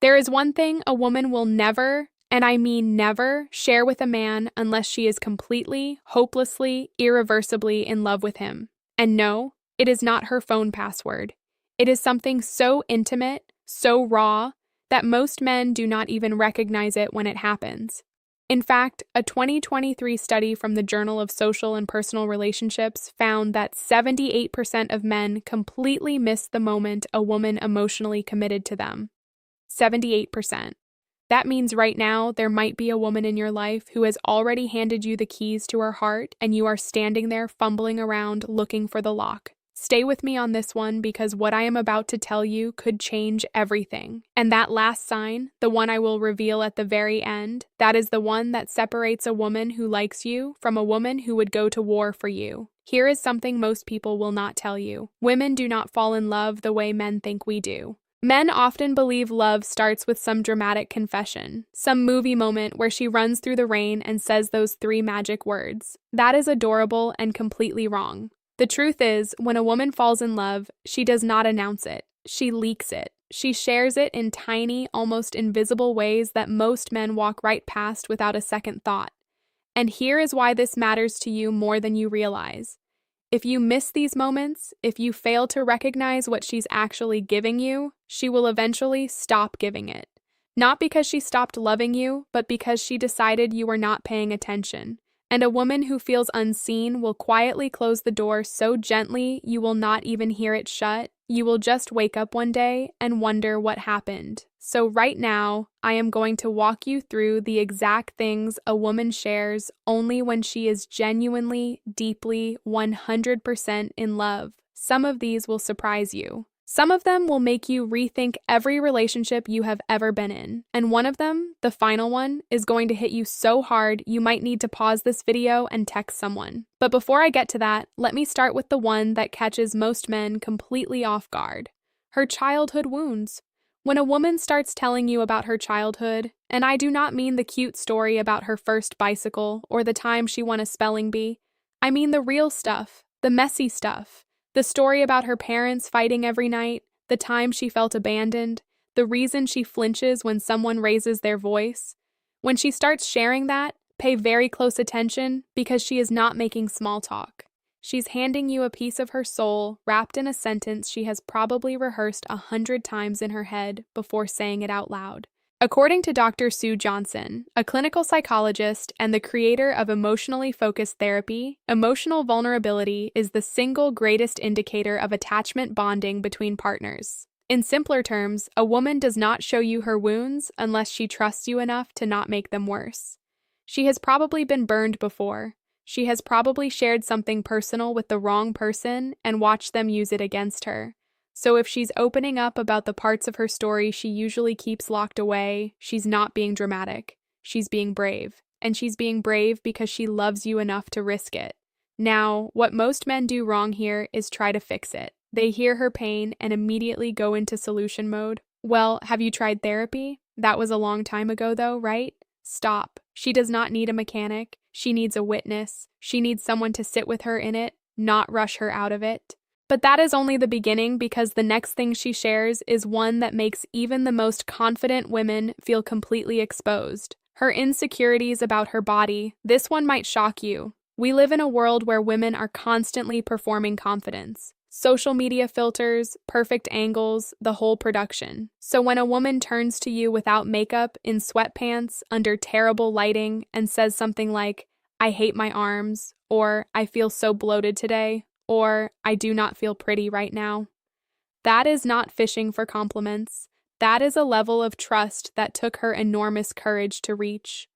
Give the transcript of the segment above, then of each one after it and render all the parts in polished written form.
There is one thing a woman will never, and I mean never, share with a man unless she is completely, hopelessly, irreversibly in love with him. And no, it is not her phone password. It is something so intimate, so raw, that most men do not even recognize it when it happens. In fact, a 2023 study from the Journal of Social and Personal Relationships found that 78% of men completely miss the moment a woman emotionally committed to them. 78%. That means right now there might be a woman in your life who has already handed you the keys to her heart and you are standing there fumbling around looking for the lock. Stay with me on this one because what I am about to tell you could change everything. And that last sign, the one I will reveal at the very end, that is the one that separates a woman who likes you from a woman who would go to war for you. Here is something most people will not tell you. Women do not fall in love the way men think we do. Men often believe love starts with some dramatic confession, some movie moment where she runs through the rain and says those 3 magic words. That is adorable and completely wrong. The truth is, when a woman falls in love, she does not announce it. She leaks it. She shares it in tiny, almost invisible ways that most men walk right past without a second thought. And here is why this matters to you more than you realize. If you miss these moments, if you fail to recognize what she's actually giving you, she will eventually stop giving it. Not because she stopped loving you, but because she decided you were not paying attention. And a woman who feels unseen will quietly close the door so gently you will not even hear it shut. You will just wake up one day and wonder what happened. So right now, I am going to walk you through the exact things a woman shares only when she is genuinely, deeply, 100% in love. Some of these will surprise you. Some of them will make you rethink every relationship you have ever been in. And one of them, the final one, is going to hit you so hard you might need to pause this video and text someone. But before I get to that, let me start with the one that catches most men completely off guard. Her childhood wounds. When a woman starts telling you about her childhood, and I do not mean the cute story about her first bicycle or the time she won a spelling bee, I mean the real stuff, the messy stuff. The story about her parents fighting every night, the time she felt abandoned, the reason she flinches when someone raises their voice. When she starts sharing that, pay very close attention because she is not making small talk. She's handing you a piece of her soul wrapped in a sentence she has probably rehearsed 100 times in her head before saying it out loud. According to Dr. Sue Johnson, a clinical psychologist and the creator of emotionally focused therapy, emotional vulnerability is the single greatest indicator of attachment bonding between partners. In simpler terms, a woman does not show you her wounds unless she trusts you enough to not make them worse. She has probably been burned before. She has probably shared something personal with the wrong person and watched them use it against her. So if she's opening up about the parts of her story she usually keeps locked away, she's not being dramatic. She's being brave. And she's being brave because she loves you enough to risk it. Now, what most men do wrong here is try to fix it. They hear her pain and immediately go into solution mode. Well, have you tried therapy? That was a long time ago though, right? Stop. She does not need a mechanic. She needs a witness. She needs someone to sit with her in it, not rush her out of it. But that is only the beginning because the next thing she shares is one that makes even the most confident women feel completely exposed. Her insecurities about her body. This one might shock you. We live in a world where women are constantly performing confidence. Social media filters, perfect angles, the whole production. So when a woman turns to you without makeup, in sweatpants, under terrible lighting, and says something like, "I hate my arms," or "I feel so bloated today," or "I do not feel pretty right now," that is not fishing for compliments. That is a level of trust that took her enormous courage to reach.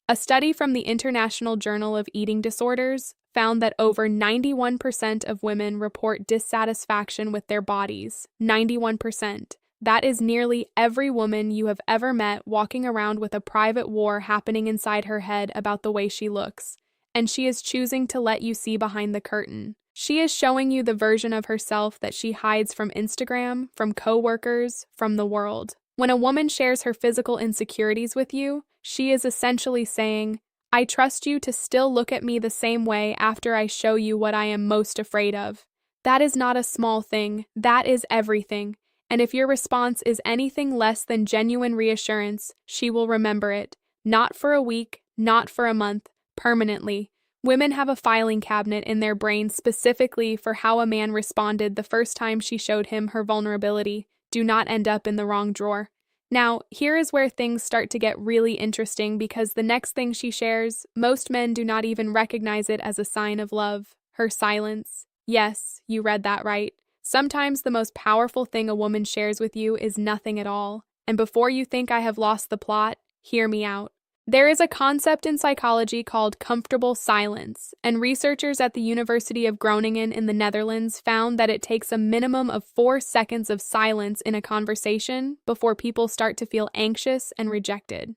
A study from the International Journal of Eating Disorders found that over 91% of women report dissatisfaction with their bodies. 91%. That is nearly every woman you have ever met walking around with a private war happening inside her head about the way she looks. And she is choosing to let you see behind the curtain. She is showing you the version of herself that she hides from Instagram, from coworkers, from the world. When a woman shares her physical insecurities with you, she is essentially saying, "I trust you to still look at me the same way after I show you what I am most afraid of." That is not a small thing. That is everything. And if your response is anything less than genuine reassurance, she will remember it. Not for a week, not for a month, permanently. Women have a filing cabinet in their brains specifically for how a man responded the first time she showed him her vulnerability. Do not end up in the wrong drawer. Now, here is where things start to get really interesting because the next thing she shares, most men do not even recognize it as a sign of love. Her silence. Yes, you read that right. Sometimes the most powerful thing a woman shares with you is nothing at all. And before you think I have lost the plot, hear me out. There is a concept in psychology called comfortable silence, and researchers at the University of Groningen in the Netherlands found that it takes a minimum of 4 seconds of silence in a conversation before people start to feel anxious and rejected.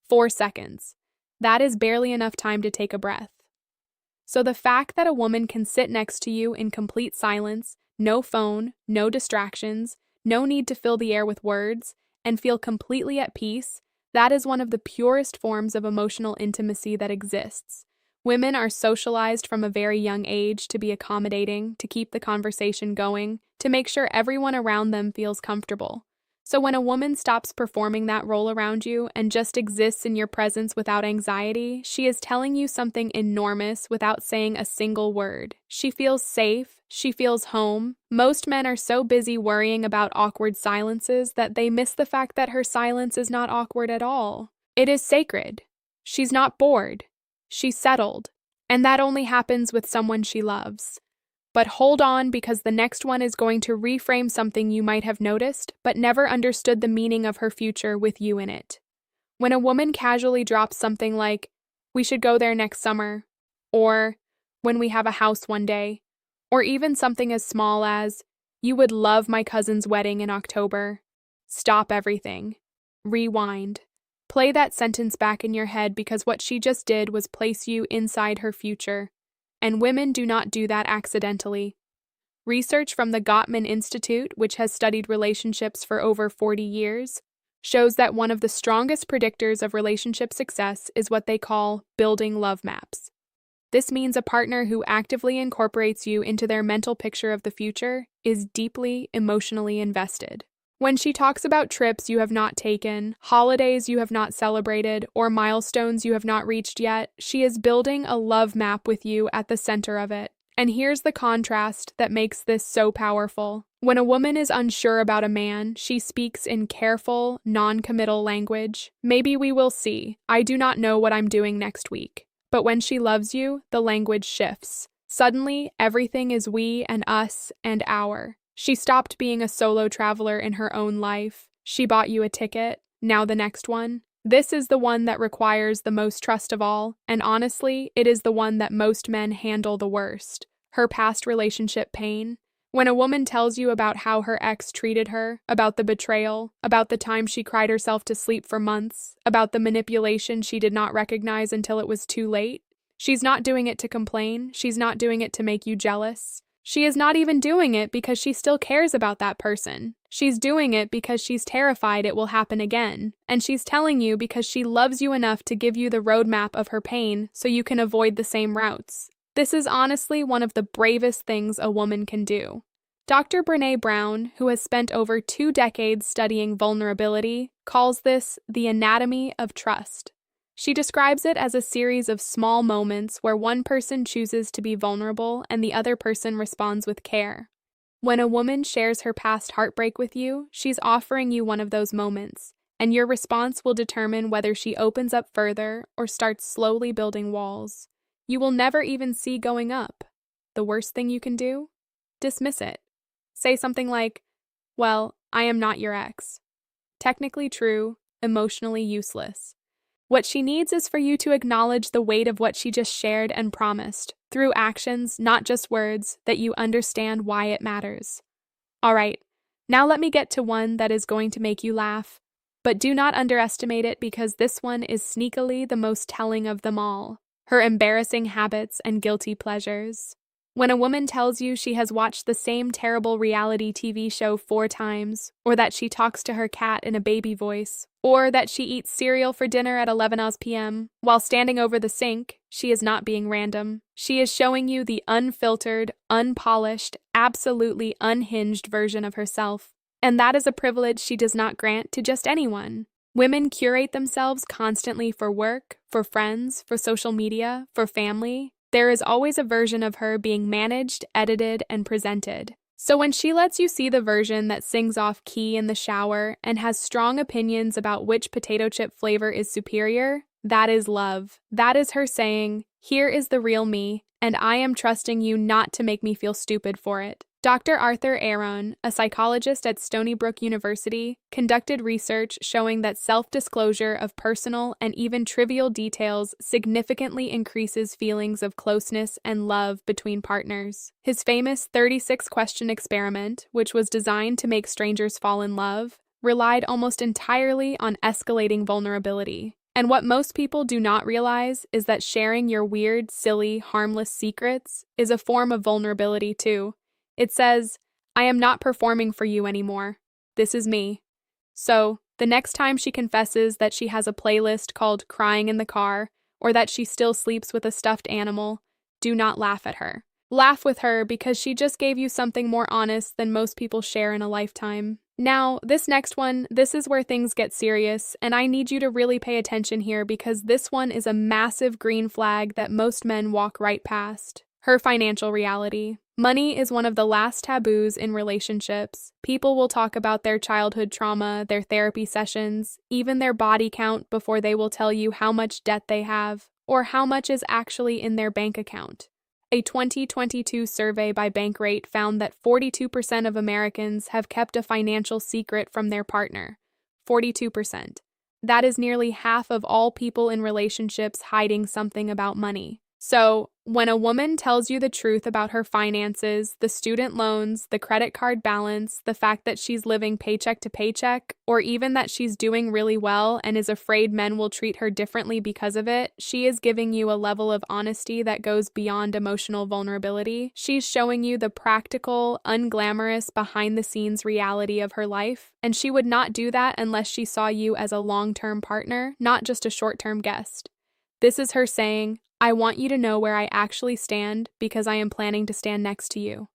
4 seconds. That is barely enough time to take a breath. So the fact that a woman can sit next to you in complete silence, no phone, no distractions, no need to fill the air with words, and feel completely at peace, that is one of the purest forms of emotional intimacy that exists. Women are socialized from a very young age to be accommodating, to keep the conversation going, to make sure everyone around them feels comfortable. So when a woman stops performing that role around you and just exists in your presence without anxiety, she is telling you something enormous without saying a single word. She feels safe, she feels home. Most men are so busy worrying about awkward silences that they miss the fact that her silence is not awkward at all. It is sacred. She's not bored. She's settled. And that only happens with someone she loves. But hold on, because the next one is going to reframe something you might have noticed, but never understood the meaning of her future with you in it. When a woman casually drops something like, "We should go there next summer," or "when we have a house one day," or even something as small as, "You would love my cousin's wedding in October," stop everything. Rewind. Play that sentence back in your head because what she just did was place you inside her future. And women do not do that accidentally. Research from the Gottman Institute, which has studied relationships for over 40 years, shows that one of the strongest predictors of relationship success is what they call building love maps. This means a partner who actively incorporates you into their mental picture of the future is deeply emotionally invested. When she talks about trips you have not taken, holidays you have not celebrated, or milestones you have not reached yet, she is building a love map with you at the center of it. And here's the contrast that makes this so powerful. When a woman is unsure about a man, she speaks in careful, non-committal language. Maybe we will see. I do not know what I'm doing next week. But when she loves you, the language shifts. Suddenly, everything is we and us and our. She stopped being a solo traveler in her own life. She bought you a ticket. Now the next one. This is the one that requires the most trust of all, and honestly, it is the one that most men handle the worst. Her past relationship pain. When a woman tells you about how her ex treated her, about the betrayal, about the time she cried herself to sleep for months, about the manipulation she did not recognize until it was too late, she's not doing it to complain, she's not doing it to make you jealous. She is not even doing it because she still cares about that person. She's doing it because she's terrified it will happen again. And she's telling you because she loves you enough to give you the roadmap of her pain so you can avoid the same routes. This is honestly one of the bravest things a woman can do. Dr. Brené Brown, who has spent over 2 decades studying vulnerability, calls this the anatomy of trust. She describes it as a series of small moments where one person chooses to be vulnerable and the other person responds with care. When a woman shares her past heartbreak with you, she's offering you one of those moments, and your response will determine whether she opens up further or starts slowly building walls. You will never even see going up. The worst thing you can do? Dismiss it. Say something like, "Well, I am not your ex." Technically true, emotionally useless. What she needs is for you to acknowledge the weight of what she just shared and promised, through actions, not just words, that you understand why it matters. All right, now let me get to one that is going to make you laugh. But do not underestimate it because this one is sneakily the most telling of them all. Her embarrassing habits and guilty pleasures. When a woman tells you she has watched the same terrible reality TV show 4 times, or that she talks to her cat in a baby voice, or that she eats cereal for dinner at 11 p.m. while standing over the sink, she is not being random. She is showing you the unfiltered, unpolished, absolutely unhinged version of herself. And that is a privilege she does not grant to just anyone. Women curate themselves constantly for work, for friends, for social media, for family. There is always a version of her being managed, edited, and presented. So when she lets you see the version that sings off key in the shower and has strong opinions about which potato chip flavor is superior, that is love. That is her saying, "Here is the real me, and I am trusting you not to make me feel stupid for it." Dr. Arthur Aaron, a psychologist at Stony Brook University, conducted research showing that self-disclosure of personal and even trivial details significantly increases feelings of closeness and love between partners. His famous 36-question experiment, which was designed to make strangers fall in love, relied almost entirely on escalating vulnerability. And what most people do not realize is that sharing your weird, silly, harmless secrets is a form of vulnerability too. It says, "I am not performing for you anymore. This is me." So, the next time she confesses that she has a playlist called Crying in the Car, or that she still sleeps with a stuffed animal, do not laugh at her. Laugh with her because she just gave you something more honest than most people share in a lifetime. Now, this next one, this is where things get serious, and I need you to really pay attention here because this one is a massive green flag that most men walk right past. Her financial reality. Money is one of the last taboos in relationships. People will talk about their childhood trauma, their therapy sessions, even their body count before they will tell you how much debt they have, or how much is actually in their bank account. A 2022 survey by Bankrate found that 42% of Americans have kept a financial secret from their partner. 42%. That is nearly half of all people in relationships hiding something about money. So, when a woman tells you the truth about her finances, the student loans, the credit card balance, the fact that she's living paycheck to paycheck, or even that she's doing really well and is afraid men will treat her differently because of it, she is giving you a level of honesty that goes beyond emotional vulnerability. She's showing you the practical, unglamorous, behind-the-scenes reality of her life, and she would not do that unless she saw you as a long-term partner, not just a short-term guest. This is her saying, "I want you to know where I actually stand because I am planning to stand next to you."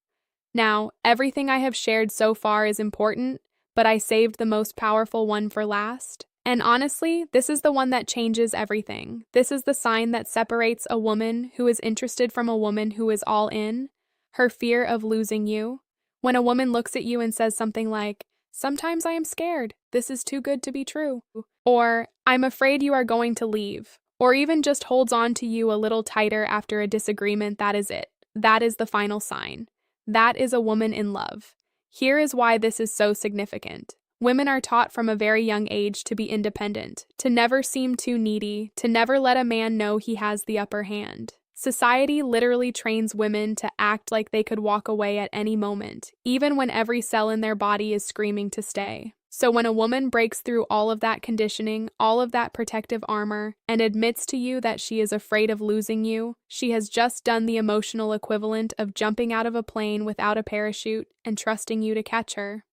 Now, everything I have shared so far is important, but I saved the most powerful one for last. And honestly, this is the one that changes everything. This is the sign that separates a woman who is interested from a woman who is all in, her fear of losing you. When a woman looks at you and says something like, "Sometimes I am scared. This is too good to be true." Or, "I'm afraid you are going to leave." Or even just holds on to you a little tighter after a disagreement, that is it. That is the final sign. That is a woman in love. Here is why this is so significant. Women are taught from a very young age to be independent, to never seem too needy, to never let a man know he has the upper hand. Society literally trains women to act like they could walk away at any moment, even when every cell in their body is screaming to stay. So when a woman breaks through all of that conditioning, all of that protective armor, and admits to you that she is afraid of losing you, she has just done the emotional equivalent of jumping out of a plane without a parachute and trusting you to catch her.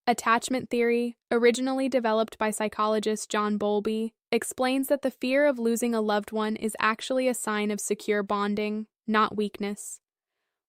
Attachment theory, originally developed by psychologist John Bowlby, explains that the fear of losing a loved one is actually a sign of secure bonding, not weakness.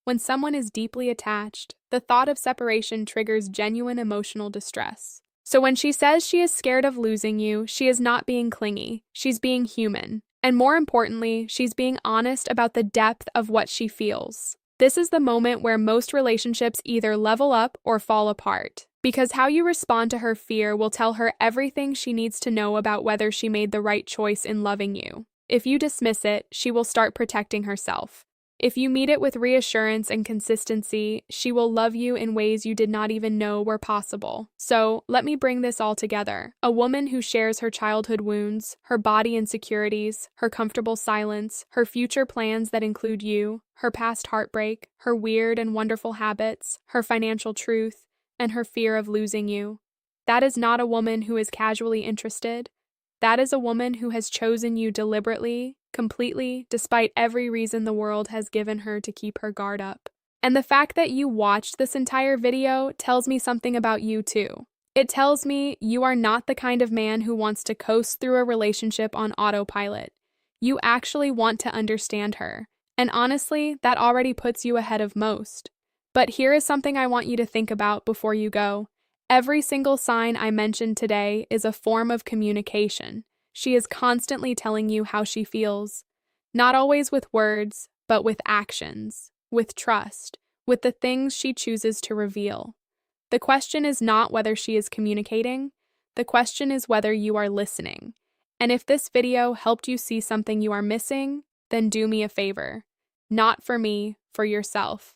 When someone is deeply attached, the thought of separation triggers genuine emotional distress. So when she says she is scared of losing you, she is not being clingy, she's being human. And more importantly, she's being honest about the depth of what she feels. This is the moment where most relationships either level up or fall apart, because how you respond to her fear will tell her everything she needs to know about whether she made the right choice in loving you. If you dismiss it, she will start protecting herself. If you meet it with reassurance and consistency, she will love you in ways you did not even know were possible. So, let me bring this all together. A woman who shares her childhood wounds, her body insecurities, her comfortable silence, her future plans that include you, her past heartbreak, her weird and wonderful habits, her financial truth, and her fear of losing you. That is not a woman who is casually interested. That is a woman who has chosen you deliberately, completely, despite every reason the world has given her to keep her guard up. And the fact that you watched this entire video tells me something about you too. It tells me you are not the kind of man who wants to coast through a relationship on autopilot. You actually want to understand her. And honestly, that already puts you ahead of most. But here is something I want you to think about before you go. Every single sign I mentioned today is a form of communication. She is constantly telling you how she feels, not always with words, but with actions, with trust, with the things she chooses to reveal. The question is not whether she is communicating, the question is whether you are listening. And if this video helped you see something you are missing, then do me a favor. Not for me, for yourself.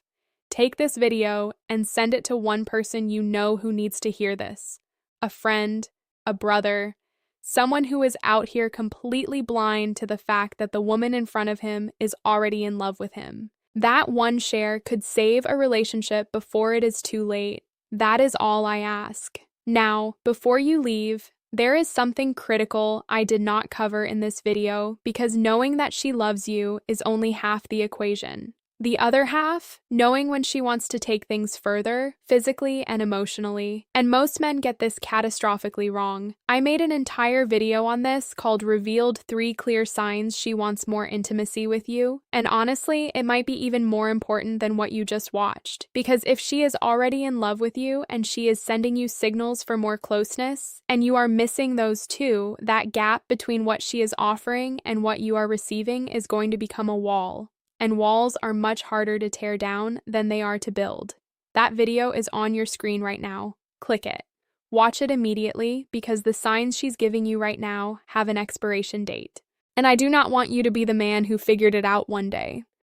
Take this video and send it to one person you know who needs to hear this. A friend, a brother, someone who is out here completely blind to the fact that the woman in front of him is already in love with him. That one share could save a relationship before it is too late. That is all I ask. Now, before you leave, there is something critical I did not cover in this video because knowing that she loves you is only half the equation. The other half, knowing when she wants to take things further, physically and emotionally. And most men get this catastrophically wrong. I made an entire video on this called Revealed 3 Clear Signs She Wants More Intimacy with You. And honestly, it might be even more important than what you just watched. Because if she is already in love with you and she is sending you signals for more closeness, and you are missing those too, that gap between what she is offering and what you are receiving is going to become a wall. And walls are much harder to tear down than they are to build. That video is on your screen right now. Click it. Watch it immediately because the signs she's giving you right now have an expiration date. And I do not want you to be the man who figured it out one day.